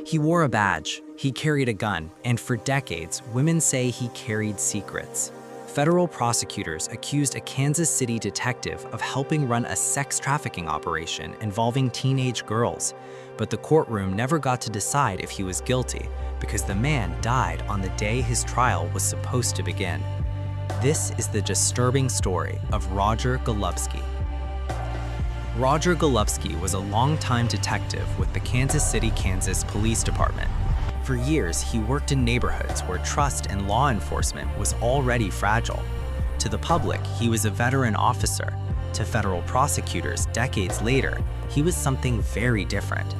He wore a badge, he carried a gun, and for decades, women say he carried secrets. Federal prosecutors accused a Kansas City detective of helping run a sex trafficking operation involving teenage girls, but the courtroom never got to decide if he was guilty because the man died on the day his trial was supposed to begin. This is the disturbing story of Roger Golubski. Roger Golubski was a longtime detective with the Kansas City, Kansas Police Department. For years, he worked in neighborhoods where trust in law enforcement was already fragile. To the public, he was a veteran officer. To federal prosecutors decades later, he was something very different.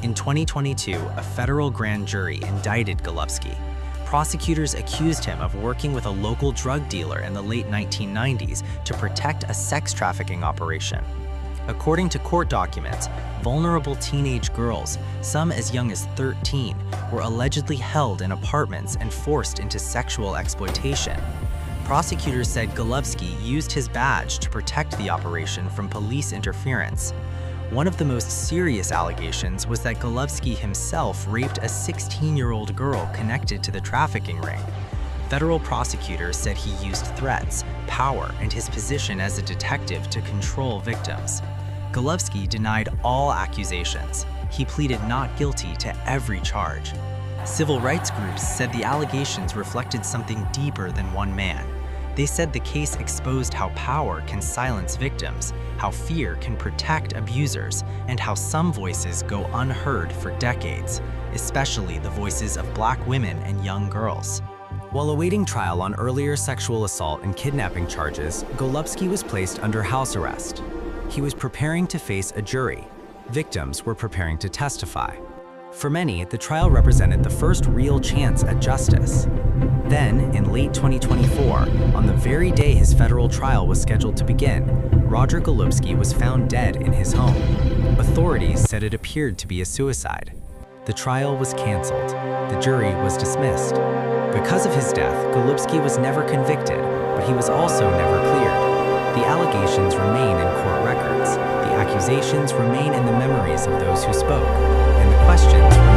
In 2022, a federal grand jury indicted Golubski. Prosecutors accused him of working with a local drug dealer in the late 1990s to protect a sex trafficking operation. According to court documents, vulnerable teenage girls, some as young as 13, were allegedly held in apartments and forced into sexual exploitation. Prosecutors said Golubski used his badge to protect the operation from police interference. One of the most serious allegations was that Golubski himself raped a 16-year-old girl connected to the trafficking ring. Federal prosecutors said he used threats, power, and his position as a detective to control victims. Golubski denied all accusations. He pleaded not guilty to every charge. Civil rights groups said the allegations reflected something deeper than one man. They said the case exposed how power can silence victims, how fear can protect abusers, and how some voices go unheard for decades, especially the voices of Black women and young girls. While awaiting trial on earlier sexual assault and kidnapping charges, Golubski was placed under house arrest. He was preparing to face a jury. Victims were preparing to testify. For many, the trial represented the first real chance at justice. Then, in late 2024, on the very day his federal trial was scheduled to begin, Roger Golubski was found dead in his home. Authorities said it appeared to be a suicide. The trial was canceled. The jury was dismissed. Because of his death, Golubski was never convicted, but he was also never cleared. The allegations remain in court records. The accusations remain in the memories of those who spoke, and the questions